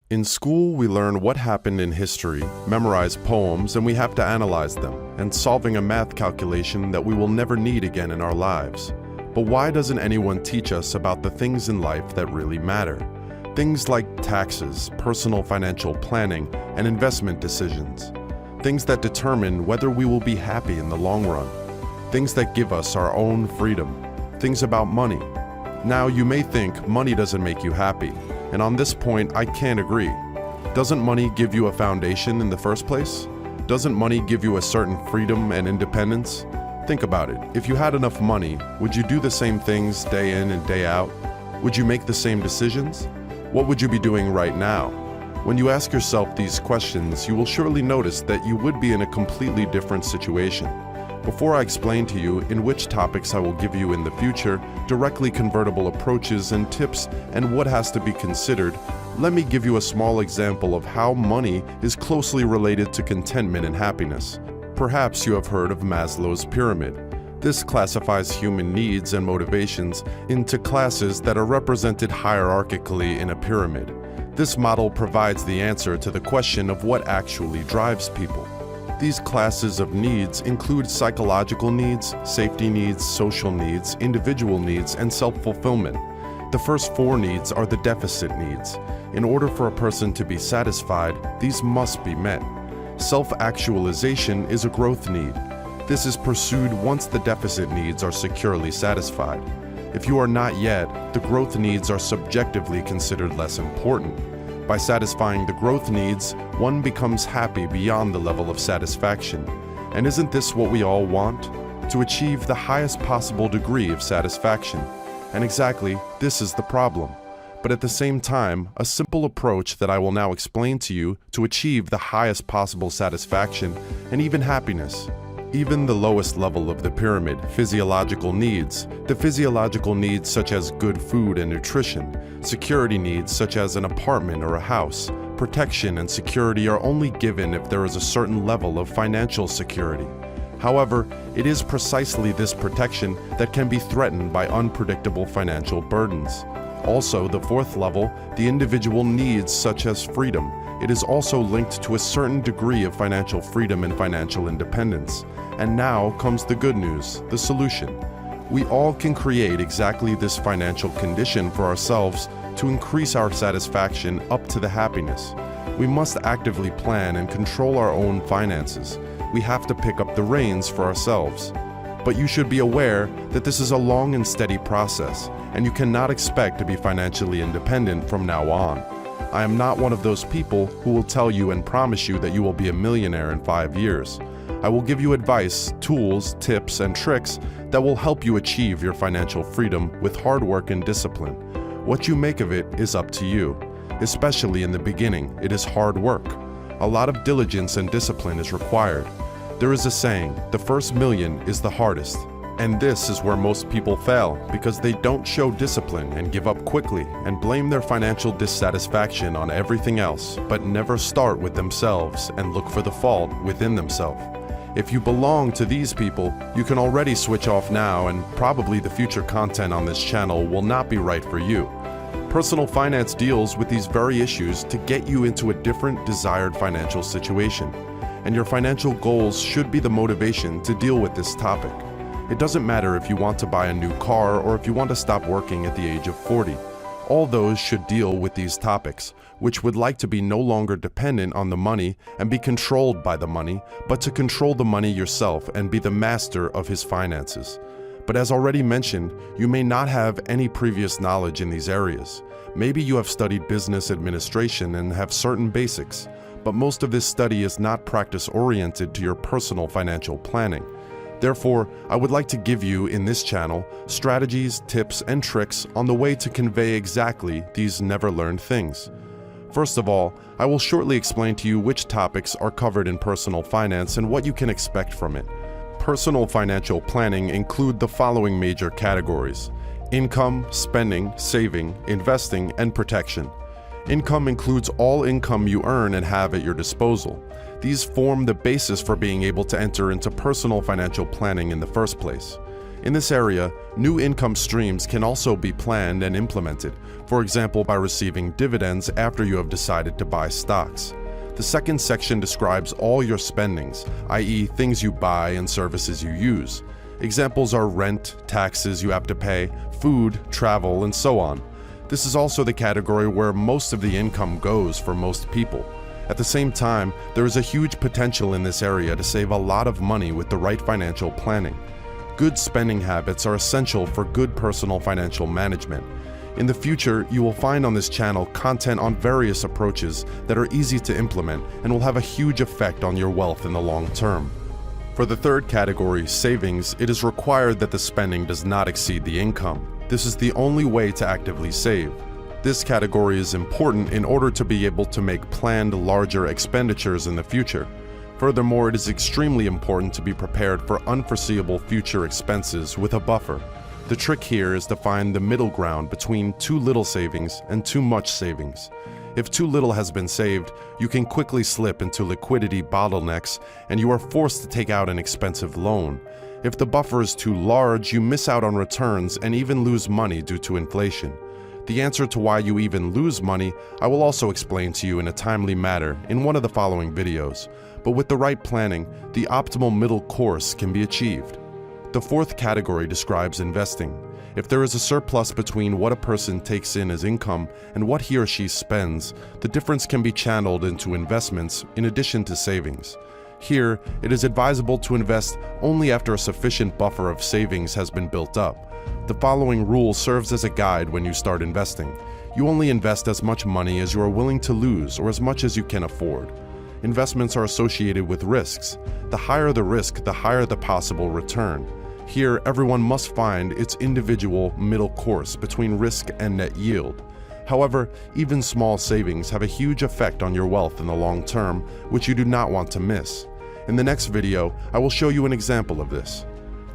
In school, we learn what happened in history, memorize poems, and we have to analyze them, and solving a math calculation that we will never need again in our lives. But why doesn't anyone teach us about the things in life that really matter? Things like taxes, personal financial planning, and investment decisions. Things that determine whether we will be happy in the long run. Things that give us our own freedom. Things about money. Now, you may think money doesn't make you happy, and on this point, I can't agree. Doesn't money give you a foundation in the first place? Doesn't money give you a certain freedom and independence? Think about it. If you had enough money, would you do the same things day in and day out? Would you make the same decisions? What would you be doing right now? When you ask yourself these questions, you will surely notice that you would be in a completely different situation. Before I explain to you in which topics I will give you in the future, directly convertible approaches and tips and what has to be considered, let me give you a small example of how money is closely related to contentment and happiness. Perhaps you have heard of Maslow's Pyramid. This classifies human needs and motivations into classes that are represented hierarchically in a pyramid. This model provides the answer to the question of what actually drives people. These classes of needs include psychological needs, safety needs, social needs, individual needs, and self-fulfillment. The first four needs are the deficit needs. In order for a person to be satisfied, these must be met. Self-actualization is a growth need. This is pursued once the deficit needs are securely satisfied. If you are not yet, the growth needs are subjectively considered less important. By satisfying the growth needs, one becomes happy beyond the level of satisfaction. And isn't this what we all want? To achieve the highest possible degree of satisfaction. And exactly, this is the problem. But at the same time, a simple approach that I will now explain to you to achieve the highest possible satisfaction and even happiness. Even the lowest level of the pyramid, physiological needs, the physiological needs such as good food and nutrition, security needs such as an apartment or a house, protection and security are only given if there is a certain level of financial security. However, it is precisely this protection that can be threatened by unpredictable financial burdens. Also, the fourth level, the individual needs such as freedom. It is also linked to a certain degree of financial freedom and financial independence. And now comes the good news, the solution. We all can create exactly this financial condition for ourselves to increase our satisfaction up to the happiness. We must actively plan and control our own finances. We have to pick up the reins for ourselves. But you should be aware that this is a long and steady process, and you cannot expect to be financially independent from now on. I am not one of those people who will tell you and promise you that you will be a millionaire in 5 years. I will give you advice, tools, tips, and tricks that will help you achieve your financial freedom with hard work and discipline. What you make of it is up to you. Especially in the beginning, it is hard work. A lot of diligence and discipline is required. There is a saying, the first million is the hardest. And this is where most people fail because they don't show discipline and give up quickly and blame their financial dissatisfaction on everything else, but never start with themselves and look for the fault within themselves. If you belong to these people, you can already switch off now, and probably the future content on this channel will not be right for you. Personal finance deals with these very issues to get you into a different desired financial situation. And your financial goals should be the motivation to deal with this topic. It doesn't matter if you want to buy a new car or if you want to stop working at the age of 40. All those should deal with these topics, which would like to be no longer dependent on the money and be controlled by the money, but to control the money yourself and be the master of his finances. But as already mentioned, you may not have any previous knowledge in these areas. Maybe you have studied business administration and have certain basics, but most of this study is not practice-oriented to your personal financial planning. Therefore, I would like to give you in this channel strategies, tips, and tricks on the way to convey exactly these never-learned things. First of all, I will shortly explain to you which topics are covered in personal finance and what you can expect from it. Personal financial planning include the following major categories: income, spending, saving, investing, and protection. Income includes all income you earn and have at your disposal. These form the basis for being able to enter into personal financial planning in the first place. In this area, new income streams can also be planned and implemented, for example by receiving dividends after you have decided to buy stocks. The second section describes all your spendings, i.e. things you buy and services you use. Examples are rent, taxes you have to pay, food, travel, and so on. This is also the category where most of the income goes for most people. At the same time, there is a huge potential in this area to save a lot of money with the right financial planning. Good spending habits are essential for good personal financial management. In the future, you will find on this channel content on various approaches that are easy to implement and will have a huge effect on your wealth in the long term. For the third category, savings, it is required that the spending does not exceed the income. This is the only way to actively save. This category is important in order to be able to make planned larger expenditures in the future. Furthermore, it is extremely important to be prepared for unforeseeable future expenses with a buffer. The trick here is to find the middle ground between too little savings and too much savings. If too little has been saved, you can quickly slip into liquidity bottlenecks and you are forced to take out an expensive loan. If the buffer is too large, you miss out on returns and even lose money due to inflation. The answer to why you even lose money, I will also explain to you in a timely manner in one of the following videos. But with the right planning, the optimal middle course can be achieved. The fourth category describes investing. If there is a surplus between what a person takes in as income and what he or she spends, the difference can be channeled into investments in addition to savings. Here, it is advisable to invest only after a sufficient buffer of savings has been built up. The following rule serves as a guide when you start investing. You only invest as much money as you are willing to lose or as much as you can afford. Investments are associated with risks. The higher the risk, the higher the possible return. Here, everyone must find its individual middle course between risk and net yield. However, even small savings have a huge effect on your wealth in the long term, which you do not want to miss. In the next video, I will show you an example of this.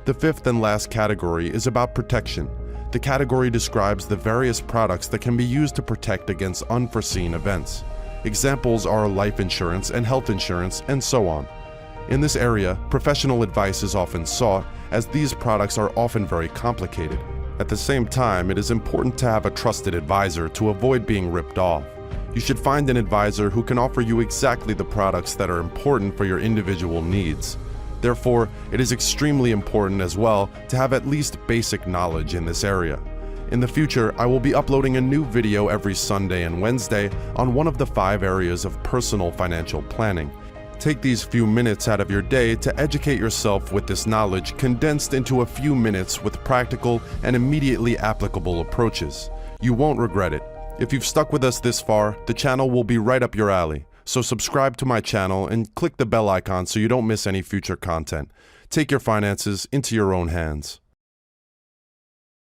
The fifth and last category is about protection. The category describes the various products that can be used to protect against unforeseen events. Examples are life insurance and health insurance, and so on. In this area, professional advice is often sought, as these products are often very complicated. At the same time, it is important to have a trusted advisor to avoid being ripped off. You should find an advisor who can offer you exactly the products that are important for your individual needs. Therefore, it is extremely important as well to have at least basic knowledge in this area. In the future, I will be uploading a new video every Sunday and Wednesday on one of the 5 areas of personal financial planning. Take these few minutes out of your day to educate yourself with this knowledge condensed into a few minutes with practical and immediately applicable approaches. You won't regret it. If you've stuck with us this far, the channel will be right up your alley. So subscribe to my channel and click the bell icon so you don't miss any future content. Take your finances into your own hands.